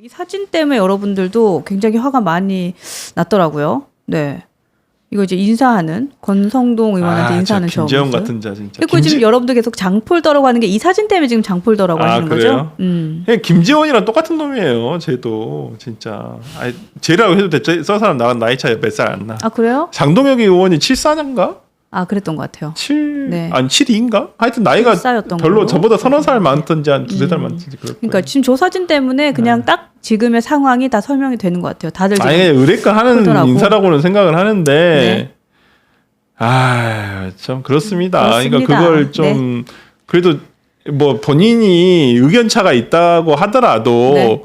이 사진 때문에 여러분들도 굉장히 화가 많이 났더라고요. 네. 이거 이제 인사하는 권성동 의원한테 인사하는 저 김재원 모습. 같은 자 진짜. 그리고 지금 여러분들 계속 장폴더라고 하는 게 이 사진 때문에 지금 장폴더라고 하시는 그래요? 거죠? 김재원이랑 똑같은 놈이에요. 쟤도 진짜. 쟤라고 해도 됐죠. 저 사람 나랑 나이 차이 몇 살 안 나. 아 그래요? 장동혁 의원이 74년가? 아 그랬던 것 같아요. 7 네. 아니 72인가? 하여튼 나이가 싸였던 별로 걸로. 저보다 서너 살 많던지 한 두세 살 많던지 그럴 그러니까 거예요. 지금 저 사진 때문에 그냥 딱 지금의 상황이 다 설명이 되는 것 같아요. 다들 지금 의뢰가 하는 폴더라고. 인사라고는 생각을 하는데 네. 참 그렇습니다. 그렇습니다. 그러니까 그걸 좀 그래도 뭐 본인이 의견차가 있다고 하더라도 네.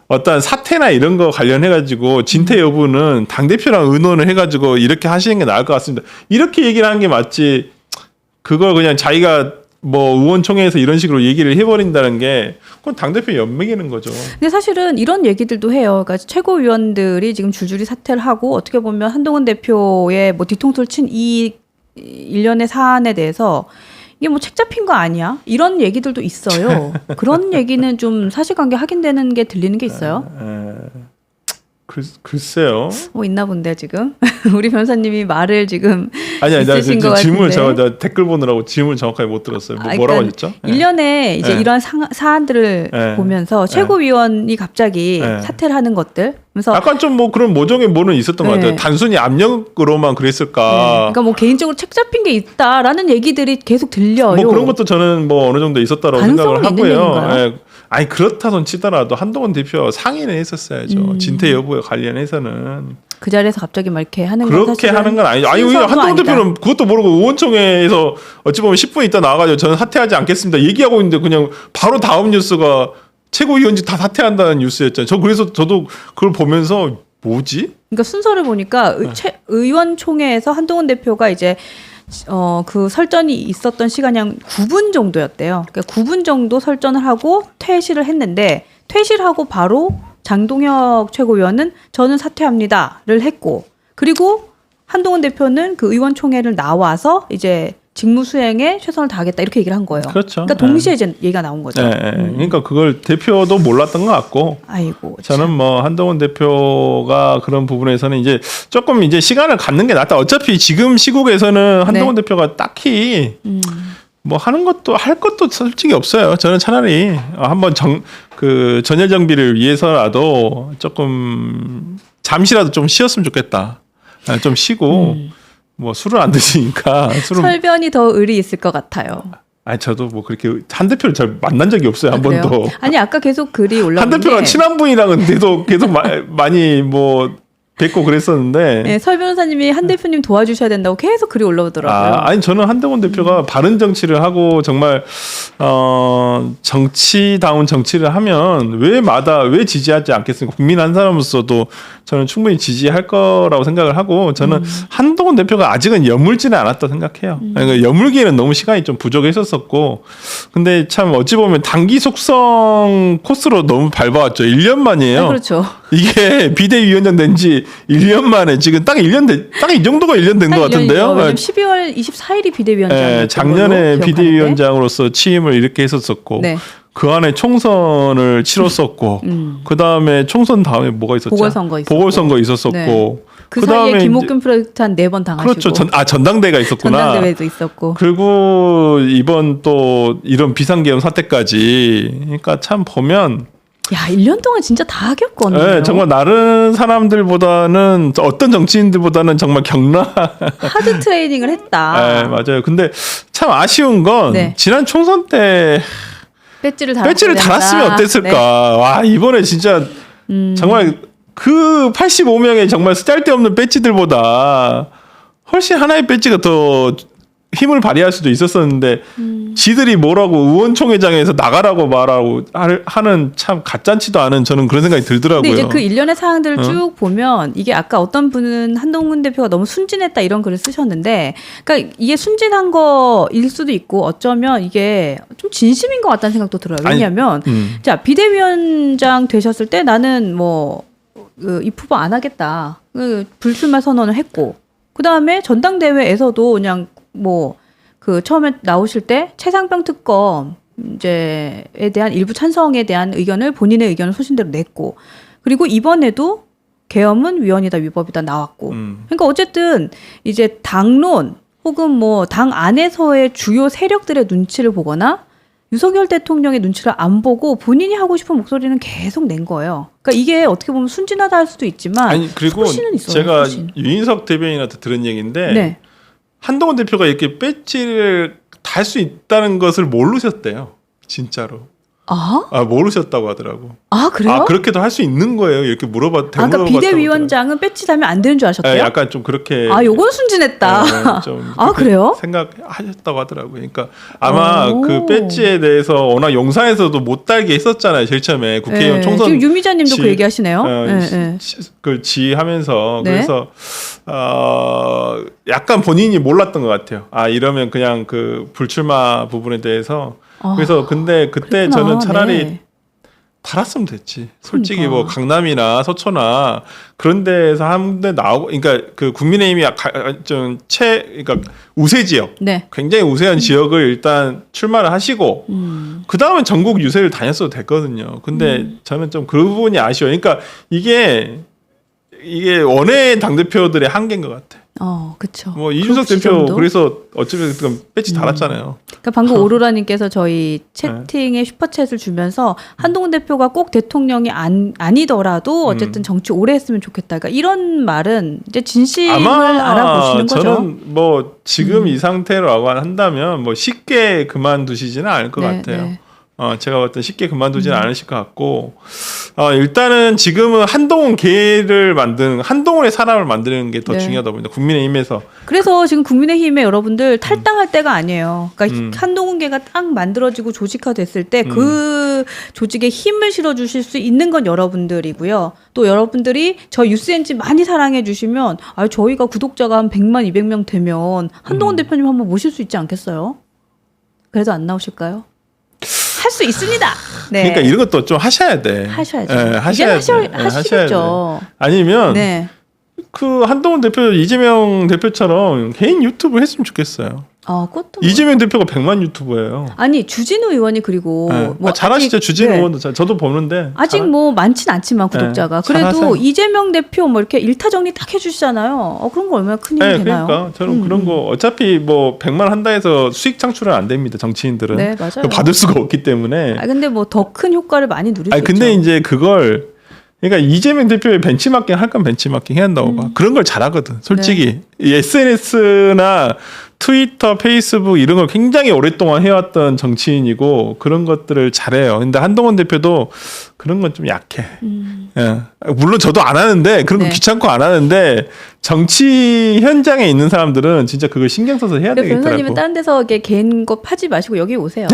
어떤 사태나 이런 거 관련해 가지고 진퇴 여부는 당 대표랑 의논을 해 가지고 이렇게 하시는 게 나을 것 같습니다. 이렇게 얘기를 하는 게 맞지. 그걸 그냥 자기가 뭐 의원총회에서 이런 식으로 얘기를 해버린다는 게 그건 당 대표 연맥이는 거죠. 근데 사실은 이런 얘기들도 해요. 그러니까 최고위원들이 지금 줄줄이 사퇴를 하고 어떻게 보면 한동훈 대표의 뭐 뒤통수를 친 이 일련의 사안에 대해서 이게 뭐 책 잡힌 거 아니야? 이런 얘기들도 있어요. 그런 얘기는 좀 사실관계 확인되는 게 들리는 게 있어요. 글쎄요. 뭐 있나 본데 지금 우리 변호사님이 말을 지금 아니 나 있으신 것 질문 같은데. 나 댓글 보느라고 질문 정확하게 못 들었어요. 뭐라고 그러니까 하셨죠? 일련에 이제 네. 이런 사안들을 네. 보면서 네. 최고위원이 갑자기 네. 사퇴를 하는 것들. 그래서 약간 좀 뭐 그런 모종의 뭐는 있었던 것 네. 같아요. 단순히 압력으로만 그랬을까. 그러니까 뭐 개인적으로 책 잡힌 게 있다라는 얘기들이 계속 들려요. 뭐 그런 것도 저는 뭐 어느 정도 있었다라고 생각을 가능성은 있는 하고요. 얘기인가요? 예. 아니 그렇다 손 치더라도 한동훈 대표 상의는 했었어야죠. 진퇴 여부에 관련해서는 그 자리에서 갑자기 막 이렇게 하는 건 그렇게 사실은 하는 건 아니죠. 아니 순서도 한동훈 아니다. 대표는 그것도 모르고 의원총회에서 어찌 보면 10분 있다 나와가지고 저는 사퇴하지 않겠습니다. 얘기하고 있는데 그냥 바로 다음 뉴스가 최고위원직 다 사퇴한다는 뉴스였잖아요. 그래서 저도 그걸 보면서 뭐지? 그러니까 순서를 보니까 의원총회에서 한동훈 대표가 이제 그 설전이 있었던 시간이 한 9분 정도였대요. 그러니까 9분 정도 설전을 하고 퇴실을 했는데 퇴실하고 바로 장동혁 최고위원은 저는 사퇴합니다를 했고 그리고 한동훈 대표는 그 의원총회를 나와서 이제 직무 수행에 최선을 다하겠다 이렇게 얘기를 한 거예요. 그렇죠. 그러니까 동시에 이제 얘기가 나온 거죠. 그러니까 그걸 대표도 몰랐던 것 같고. 아이고. 참. 저는 뭐 한동훈 대표가 그런 부분에서는 이제 조금 이제 시간을 갖는 게 낫다. 어차피 지금 시국에서는 한동훈 네. 대표가 딱히 뭐 하는 것도 할 것도 솔직히 없어요. 저는 차라리 한번 그 전열 정비를 위해서라도 조금 잠시라도 좀 쉬었으면 좋겠다. 좀 쉬고 뭐 술을 안 드시니까 설변이 더 의리 있을 것 같아요. 아니 저도 뭐 그렇게 한 대표를 잘 만난 적이 없어요. 한 그래요? 번도. 아니 아까 계속 글이 올라온 한 대표랑 게 친한 분이랑은 계속 많이 뭐 뵙고 그랬었는데. 네, 설 변호사님이 한 대표님 도와주셔야 된다고 계속 글이 올라오더라고요. 아니 저는 한동훈 대표가 바른 정치를 하고 정말 정치다운 정치를 하면 왜 지지하지 않겠습니까? 국민 한 사람으로서도 저는 충분히 지지할 거라고 생각을 하고 저는 한동훈 대표가 아직은 여물지는 않았다 생각해요. 그러니까 여물기에는 너무 시간이 좀 부족했었었고 근데 참 어찌 보면 단기 속성 코스로 너무 밟아왔죠. 1년 만이에요. 네, 그렇죠. 이게 비대위원장 된 지 1년 만에 지금 딱 1년 딱 이 정도가 1년 된 것 같은데요. 왜냐면 12월 24일이 비대위원장. 네, 작년에 비대위원장으로서 취임을 이렇게 했었었고 네. 그 안에 총선을 치렀었고 그 다음에 총선 다음에 뭐가 있었죠? 보궐선거 있었었고 네. 그 그다음에 사이에 김옥균 프로젝트 한 4번 당하시고. 그렇죠. 전당대회가 있었구나. 전당대회도 있었고. 그리고 이번 또 이런 비상계엄 사태까지 그러니까 참 보면 야 1년 동안 진짜 다 겪었네요. 네, 정말 다른 사람들보다는 어떤 정치인들보다는 정말 하드 트레이닝을 했다. 네, 맞아요. 근데 참 아쉬운 건 네. 지난 총선 때 배지를 달았으면 어땠을까. 네. 와 이번에 진짜 정말 그 85명의 정말 쓰잘데없는 배지들보다 훨씬 하나의 배지가 더 힘을 발휘할 수도 있었었는데 지들이 뭐라고 의원총회장에서 나가라고 말하고 하는 참 가짠치도 않은 저는 그런 생각이 들더라고요. 근데 이제 그 일련의 사항들을 쭉 보면 이게 아까 어떤 분은 한동훈 대표가 너무 순진했다 이런 글을 쓰셨는데 그러니까 이게 순진한 거일 수도 있고 어쩌면 이게 좀 진심인 것 같다는 생각도 들어요. 왜냐하면 자 비대위원장 되셨을 때 나는 뭐 입 후보 안 하겠다. 불출마 선언을 했고 그 다음에 전당대회에서도 그냥 뭐 그 처음에 나오실 때 최상병 특검 이제에 대한 일부 찬성에 대한 의견을 본인의 의견을 소신대로 냈고 그리고 이번에도 계엄은 위헌이다 위법이다 나왔고 그러니까 어쨌든 이제 당론 혹은 뭐 당 안에서의 주요 세력들의 눈치를 보거나 윤석열 대통령의 눈치를 안 보고 본인이 하고 싶은 목소리는 계속 낸 거예요. 그러니까 이게 어떻게 보면 순진하다 할 수도 있지만 아니 그리고 소신은 있어요, 제가 소신. 유인석 대변인한테 들은 얘기인데 네. 한동훈 대표가 이렇게 배지를 달 수 있다는 것을 모르셨대요. 진짜로. 모르셨다고 하더라고. 그래요? 그렇게도 할 수 있는 거예요. 이렇게 그러니까 비대위원장은 배지 달면 안 되는 줄 아셨대요? 약간 좀 그렇게. 요건 순진했다. 좀 그래요? 생각하셨다고 하더라고요. 그러니까 아마 그 배지에 대해서 워낙 용산에서도 못 달게 했었잖아요. 제일 처음에 국회의원 총선. 지금 유미자님도 그 얘기하시네요. 그 지하면서 네. 그래서 약간 본인이 몰랐던 것 같아요. 이러면 그냥 그 불출마 부분에 대해서. 그래서 근데 그때 그렇구나. 저는 차라리 네. 달았으면 됐지. 솔직히 그러니까. 뭐 강남이나 서초나 그런 데서 한 대 나오고, 그러니까 그 국민의힘이 그러니까 우세 지역, 네. 굉장히 우세한 지역을 일단 출마를 하시고, 그 다음에 전국 유세를 다녔어도 됐거든요. 근데 저는 좀 그 부분이 아쉬워요. 그러니까 이게 원외 당 대표들의 한계인 것 같아. 그렇죠. 뭐 이준석 대표 그래서 어쩌면 배지 달았잖아요. 그러니까 방금 오로라님께서 저희 채팅에 슈퍼챗을 주면서 한동훈 대표가 꼭 대통령이 아니더라도 어쨌든 정치 오래 했으면 좋겠다. 그러니까 이런 말은 이제 진심을 알아보시는 거죠. 저는 뭐 지금 이 상태라고 한다면 뭐 쉽게 그만두시지는 않을 것 같아요. 네. 제가 봤을 때 쉽게 그만두지는 않으실 것 같고, 일단은 지금은 한동훈계를 한동훈의 사람을 만드는 게 더 중요하다 보니다 국민의힘에서. 그래서 지금 국민의힘에 여러분들 탈당할 때가 아니에요. 그러니까 한동훈계가 딱 만들어지고 조직화됐을 때 그 조직에 힘을 실어주실 수 있는 건 여러분들이고요. 또 여러분들이 저 유스엔지 많이 사랑해 주시면, 저희가 구독자가 한 100만, 200명 되면 한동훈 대표님 한번 모실 수 있지 않겠어요? 그래도 안 나오실까요? 할 수 있습니다. 네. 그러니까 이런 것도 좀 하셔야 돼. 하셔야죠. 네, 하시겠죠. 아니면 네. 그 한동훈 대표, 이재명 대표처럼 개인 유튜브 했으면 좋겠어요. 그것도 이재명 대표가 100만 유튜버예요. 아니 주진우 의원이 그리고 뭐 잘하시죠. 주진우 의원도 저도 보는데 아직 뭐 많진 않지만 구독자가 그래도 잘하세요. 이재명 대표 뭐 이렇게 일타 정리 딱 해주시잖아요. 그런 거 얼마나 큰 힘이 되나요? 그러니까 저는 그런 거 어차피 뭐 100만 한다 해서 수익 창출은 안 됩니다. 정치인들은. 네, 맞아요. 받을 수가 없기 때문에. 근데 뭐 더 큰 효과를 많이 누릴 수 있죠. 근데 이제 그걸 그러니까 이재명 대표의 벤치마킹 할 건 벤치마킹 해야 한다고 봐. 그런 걸 잘하거든. 솔직히 이 SNS나 트위터, 페이스북 이런 걸 굉장히 오랫동안 해왔던 정치인이고 그런 것들을 잘해요. 근데 한동훈 대표도 그런 건 좀 약해. 물론 저도 안 하는데 그런 거 귀찮고 안 하는데 정치 현장에 있는 사람들은 진짜 그걸 신경 써서 해야 되겠더라고. 변호사님은 다른 데서 개인 거 파지 마시고 여기 오세요.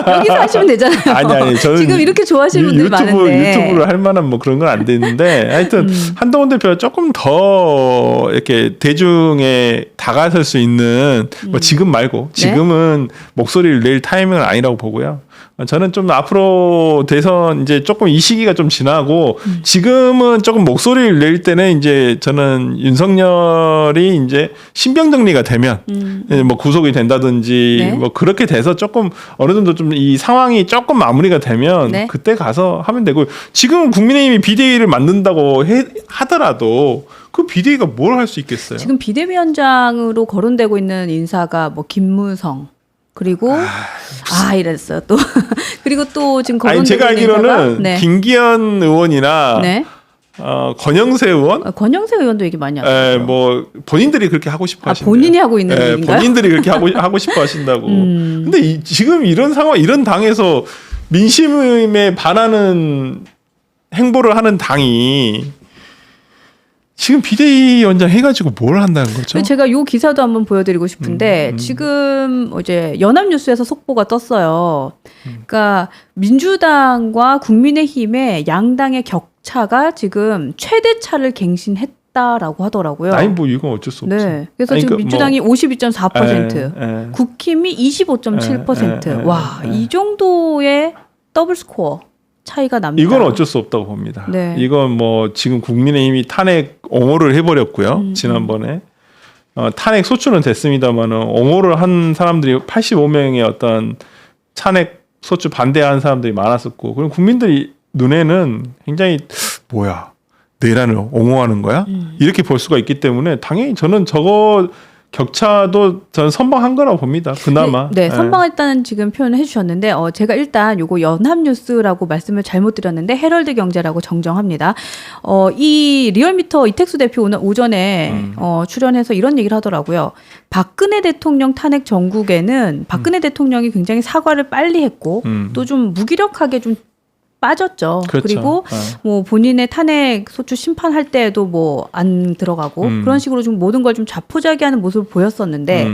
여기서 하시면 되잖아요. 아니 저는 지금 이렇게 좋아하시는 분들이 많은데 유튜브를 할 만한 뭐 그런 건 안 되는데 하여튼 한동훈 대표가 조금 더 이렇게 대중에 다가설 수 있는 뭐 지금 말고 지금은 목소리를 낼 타이밍은 아니라고 보고요. 저는 좀 앞으로 대선 이제 조금 이 시기가 좀 지나고 지금은 조금 목소리를 낼 때는 이제 저는 윤석열이 이제 신병 정리가 되면 뭐 구속이 된다든지 뭐 그렇게 돼서 조금 어느 정도 좀 이 상황이 조금 마무리가 되면 그때 가서 하면 되고 지금 국민의힘이 비대위를 만든다고 하더라도 그 비대위가 뭘 할 수 있겠어요? 지금 비대위원장으로 거론되고 있는 인사가 뭐 김무성 그리고 이랬어요 또 그리고 또 지금 거론되고 제가 있는 알기로는 김기현 의원이나 권영세 의원, 권영세 의원도 얘기 많이 하더라고요. 뭐 본인들이 그렇게 하고 싶어 하신대요. 본인이 하고 있는 얘기인가요? 본인들이 그렇게 하고 싶어 하신다고. 근데 지금 이런 상황, 이런 당에서 민심에 반하는 행보를 하는 당이 지금 비대위원장 해가지고 뭘 한다는 거죠? 제가 이 기사도 한번 보여드리고 싶은데 지금 이제 연합뉴스에서 속보가 떴어요. 그러니까 민주당과 국민의힘의 양당의 격차가 지금 최대차를 갱신했다라고 하더라고요. 뭐 이건 어쩔 수 없죠. 그래서 지금 민주당이 52.4%, 국힘이 25.7%. 와, 이 정도의 더블 스코어. 차이가 납니다. 이건 어쩔 수 없다고 봅니다. 이건 뭐 지금 국민의힘이 탄핵 옹호를 해버렸고요. 지난번에 탄핵 소추는 됐습니다만은 옹호를 한 사람들이 85명의 어떤 탄핵 소추 반대하는 사람들이 많았었고, 그리고 국민들이 눈에는 굉장히 뭐야 내란을 옹호하는 거야? 이렇게 볼 수가 있기 때문에 당연히 저는 저거 격차도 저는 선방한 거라고 봅니다. 그나마. 네, 선방했다는 지금 표현을 해주셨는데 제가 일단 요거 연합뉴스라고 말씀을 잘못 드렸는데 헤럴드 경제라고 정정합니다. 이 리얼미터 이택수 대표 오늘 오전에 출연해서 이런 얘기를 하더라고요. 박근혜 대통령 탄핵 전국에는 박근혜 대통령이 굉장히 사과를 빨리 했고 또 좀 무기력하게 좀 빠졌죠. 그렇죠. 그리고 뭐 본인의 탄핵 소추 심판할 때에도 뭐 안 들어가고 그런 식으로 좀 모든 걸 좀 자포자기하는 모습을 보였었는데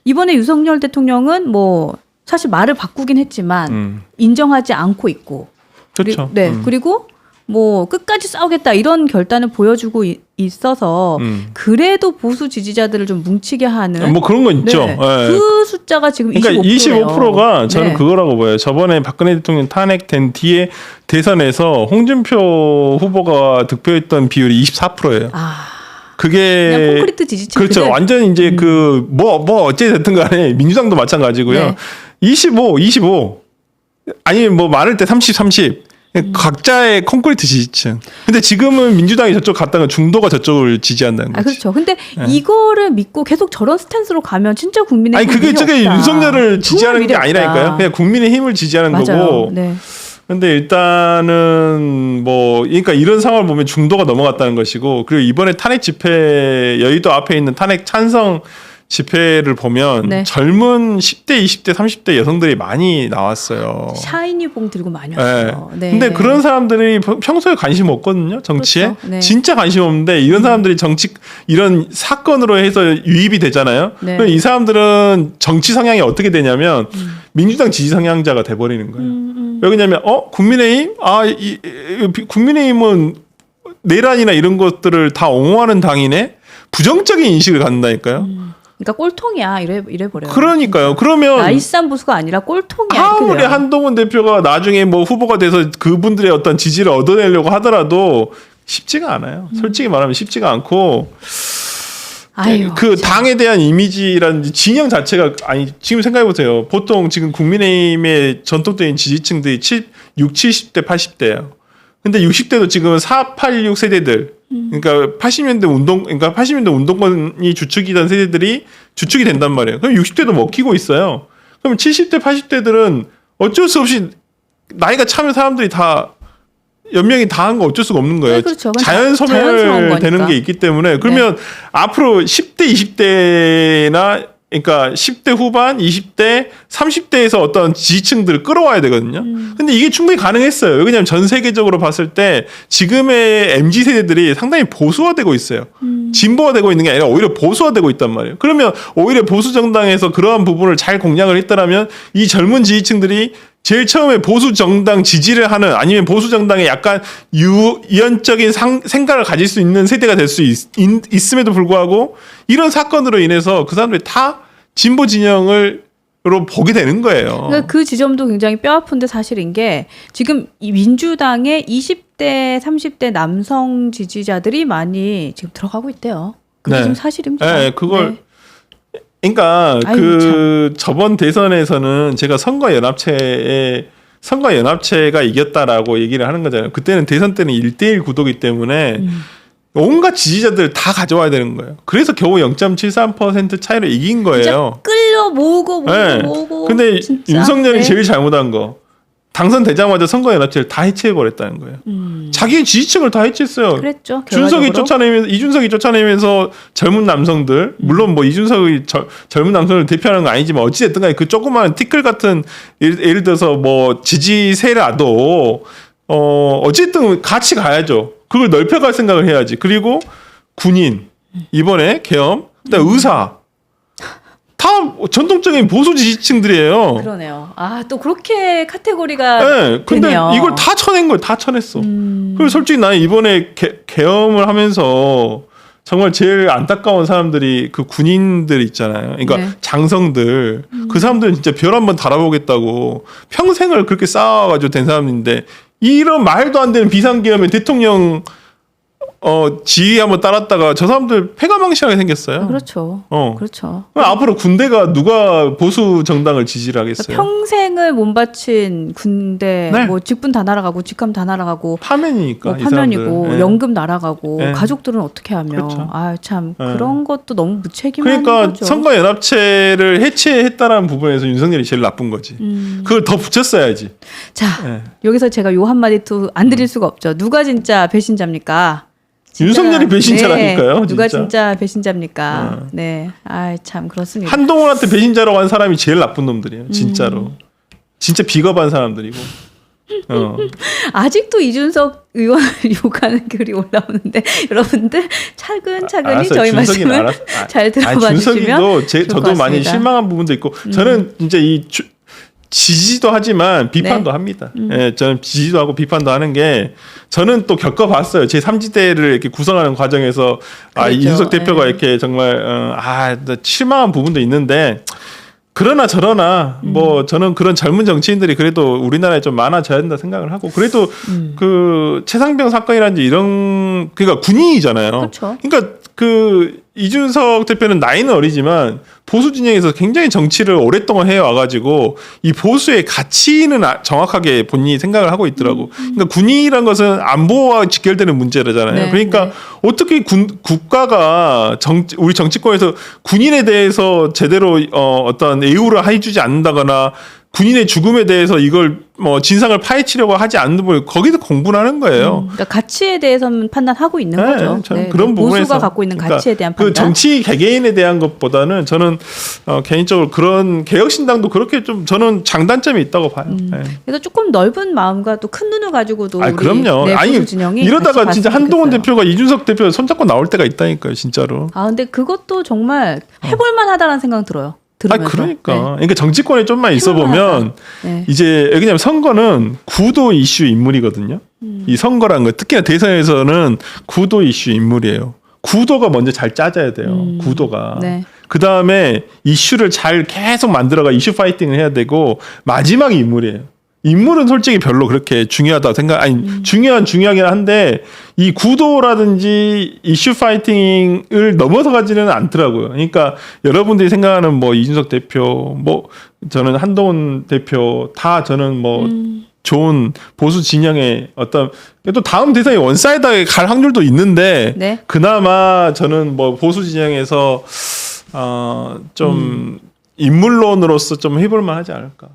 이번에 윤석열 대통령은 뭐 사실 말을 바꾸긴 했지만 인정하지 않고 있고 그렇죠. 그리고 뭐 끝까지 싸우겠다 이런 결단을 보여주고 있어서 그래도 보수 지지자들을 좀 뭉치게 하는 뭐 그런 거 있죠. 네. 그 숫자가 지금 25%예요. 그러니까 25%가 저는 네. 그거라고 보여요. 저번에 박근혜 대통령 탄핵된 뒤에 대선에서 홍준표 후보가 득표했던 비율이 24%예요. 그게 그냥 콘크리트 지지층 그렇죠. 완전 이제 그 뭐 어찌 됐든 간에 민주당도 마찬가지고요. 네. 25 아니면 뭐 많을 때 30 각자의 콘크리트 지지층. 근데 지금은 민주당이 저쪽 갔다가 중도가 저쪽을 지지한다는 거지. 그렇죠. 근데 이거를 믿고 계속 저런 스탠스로 가면 진짜 국민의 힘이 저게 없다. 윤석열을 지지하는 정말 게 미래 아니라니까요. 없다. 그냥 국민의 힘을 지지하는 맞아요. 거고. 네. 근데 일단은 뭐 그러니까 이런 상황을 보면 중도가 넘어갔다는 것이고, 그리고 이번에 탄핵 집회 여의도 앞에 있는 탄핵 찬성 집회를 보면 네. 젊은 10대, 20대, 30대 여성들이 많이 나왔어요. 샤이니봉 들고 많이 왔어요. 네. 근데 그런 사람들이 평소에 관심 없거든요, 정치에. 그렇죠. 네. 진짜 관심 없는데 이런 사람들이 이런 사건으로 해서 유입이 되잖아요. 네. 그럼 이 사람들은 정치 성향이 어떻게 되냐면 민주당 지지 성향자가 돼버리는 거예요. 왜 그러냐면 국민의힘? 국민의힘은 내란이나 이런 것들을 다 옹호하는 당이네? 부정적인 인식을 갖는다니까요. 그러니까 꼴통이야 이래 버려요. 그러니까요. 그러면 나이스한 보수가 아니라 꼴통이야. 이렇게 아무리 돼요. 한동훈 대표가 나중에 뭐 후보가 돼서 그분들의 어떤 지지를 얻어내려고 하더라도 쉽지가 않아요. 솔직히 말하면 쉽지가 않고 아유, 그 당에 대한 이미지라든지 진영 자체가 지금 생각해 보세요. 보통 지금 국민의힘의 전통적인 지지층들이 60, 70대, 80대예요. 근데 60대도 지금 4, 8, 6 세대들 그러니까 80년대 운동권이 주축이던 세대들이 주축이 된단 말이에요. 그럼 60대도 먹히고 있어요. 그럼 70대, 80대들은 어쩔 수 없이 나이가 차면 사람들이 다 연명이 다 한 거 어쩔 수가 없는 거예요. 네, 그렇죠. 자연 소멸 되는 게 있기 때문에 그러면 앞으로 10대, 20대나 그러니까 10대 후반, 20대, 30대에서 어떤 지지층들을 끌어와야 되거든요. 근데 이게 충분히 가능했어요. 왜냐하면 전 세계적으로 봤을 때 지금의 MZ 세대들이 상당히 보수화되고 있어요. 진보화되고 있는 게 아니라 오히려 보수화되고 있단 말이에요. 그러면 오히려 보수 정당에서 그러한 부분을 잘 공략을 했더라면 이 젊은 지지층들이 제일 처음에 보수 정당 지지를 하는 아니면 보수 정당에 약간 유연적인 생각을 가질 수 있는 세대가 될 수 있음에도 불구하고 이런 사건으로 인해서 그 사람들이 다 진보 진영으로 보게 되는 거예요. 그러니까 그 지점도 굉장히 뼈아픈데 사실인 게 지금 이 민주당의 20대, 30대 남성 지지자들이 많이 지금 들어가고 있대요. 그게 지금 사실입니다. 네, 그걸 그러니까 저번 대선에서는 제가 선거연합체가 이겼다라고 얘기를 하는 거잖아요. 그때는 대선 때는 1대1 구도기 때문에 온갖 지지자들 다 가져와야 되는 거예요. 그래서 겨우 0.73% 차이로 이긴 거예요. 끌려 모으고. 근데 진짜. 윤석열이 제일 잘못한 거. 당선되자마자 선거연합체를 다 해체해버렸다는 거예요. 자기의 지지층을 다 해체했어요. 그랬죠. 이준석이 쫓아내면서 젊은 남성들, 물론 뭐 이준석이 젊은 남성을 대표하는 건 아니지만 어찌됐든 간에 그 조그마한 티끌 같은 예를 들어서 뭐 지지세라도 어쨌든 같이 가야죠. 그걸 넓혀갈 생각을 해야지. 그리고 군인, 이번에 계엄, 그다음에 의사. 다 전통적인 보수 지지층들이에요. 그러네요. 또 그렇게 카테고리가 네, 근데 되네요. 이걸 다 쳐낸 걸 다 쳐냈어. 그리고 솔직히 나는 이번에 계엄을 하면서 정말 제일 안타까운 사람들이 그 군인들 있잖아요. 그러니까 장성들. 그 사람들은 진짜 별 한번 달아보겠다고 평생을 그렇게 쌓아가지고 된 사람인데 이런 말도 안 되는 비상계엄에 대통령 지휘 한번 따랐다가 저 사람들 패가망신하게 생겼어요. 그렇죠. 어. 그렇죠. 그럼 앞으로 군대가 누가 보수 정당을 지지를 하겠어요? 평생을 몸바친 군대, 네. 뭐 직분 다 날아가고 직함 다 날아가고 파면이니까 뭐 이 파면이고 사람들. 예. 연금 날아가고 네. 가족들은 어떻게 하며 그렇죠. 참 네. 그런 것도 너무 무책임한 그러니까 거죠. 선거연합체를 해체했다라는 부분에서 윤석열이 제일 나쁜 거지. 그걸 더 붙였어야지. 자 예. 여기서 제가 요 한마디 또 안 드릴 수가 없죠. 누가 진짜 배신자입니까? 윤석열이 배신자라니까요. 네, 누가 진짜. 진짜 배신자입니까? 네, 참 그렇습니다. 한동훈한테 배신자라고 한 사람이 제일 나쁜 놈들이에요. 진짜로. 진짜 비겁한 사람들이고. 아직도 이준석 의원을 욕하는 글이 올라오는데 여러분들 차근차근히 알았어요. 저희 준석이는 말씀을 잘 들어봐 준석이도 주시면 저도 좋을 것 많이 같습니다. 실망한 부분도 있고 저는 진짜 지지도 하지만 비판도 네. 합니다. 예, 저는 지지도 하고 비판도 하는 게 저는 또 겪어봤어요. 제 3지대를 이렇게 구성하는 과정에서 그렇죠. 이준석 대표가 네. 이렇게 정말 나 실망한 부분도 있는데 그러나 저러나 뭐 저는 그런 젊은 정치인들이 그래도 우리나라에 좀 많아져야 된다 생각을 하고 그래도 그 최상병 사건이라든지 이런 그러니까 군인이잖아요. 그렇죠. 그러니까 그 이준석 대표는 나이는 어리지만 보수 진영에서 굉장히 정치를 오랫동안 해와가지고 이 보수의 가치는 정확하게 본인이 생각을 하고 있더라고. 그러니까 군인이란 것은 안보와 직결되는 문제라잖아요. 네, 그러니까 네. 어떻게 국가가 우리 정치권에서 군인에 대해서 제대로 어떤 예우를 해주지 않는다거나 군인의 죽음에 대해서 이걸 뭐 진상을 파헤치려고 하지 않는 부분 거기서 공부를 하는 거예요. 그러니까 가치에 대해서는 판단하고 있는 거죠. 저는 그런 부분에서 보수가 갖고 있는 가치에 대한 판단. 그 정치 개개인에 대한 것보다는 저는 개인적으로 그런 개혁신당도 그렇게 좀 저는 장단점이 있다고 봐요. 네. 그래서 조금 넓은 마음과 또 큰 눈을 가지고도 우리 그럼요. 보수 진영이 이러다가 같이 진짜 봤으면 한동훈 좋겠어요. 대표가 이준석 대표 손잡고 나올 때가 있다니까요, 진짜로. 근데 그것도 정말 해볼만하다라는 생각 들어요. 들으면서. 그러니까. 네. 그러니까 정치권에 좀만 있어 보면 네. 이제 왜냐면 선거는 구도 이슈 인물이거든요. 이 선거란 거 특히나 대선에서는 구도 이슈 인물이에요. 구도가 먼저 잘 짜져야 돼요. 구도가. 네. 그 다음에 이슈를 잘 계속 만들어가 이슈 파이팅을 해야 되고 마지막이 인물이에요. 인물은 솔직히 별로 그렇게 중요하다고 중요하긴 한데 이 구도라든지 이슈 파이팅을 넘어서가지는 않더라고요. 그러니까 여러분들이 생각하는 뭐 이준석 대표, 뭐 저는 한동훈 대표 다 저는 뭐 좋은 보수 진영의 어떤 또 다음 대선이 원사이드하게 갈 확률도 있는데 네. 그나마 저는 뭐 보수 진영에서 좀 인물론으로서 좀 해볼 만하지 않을까.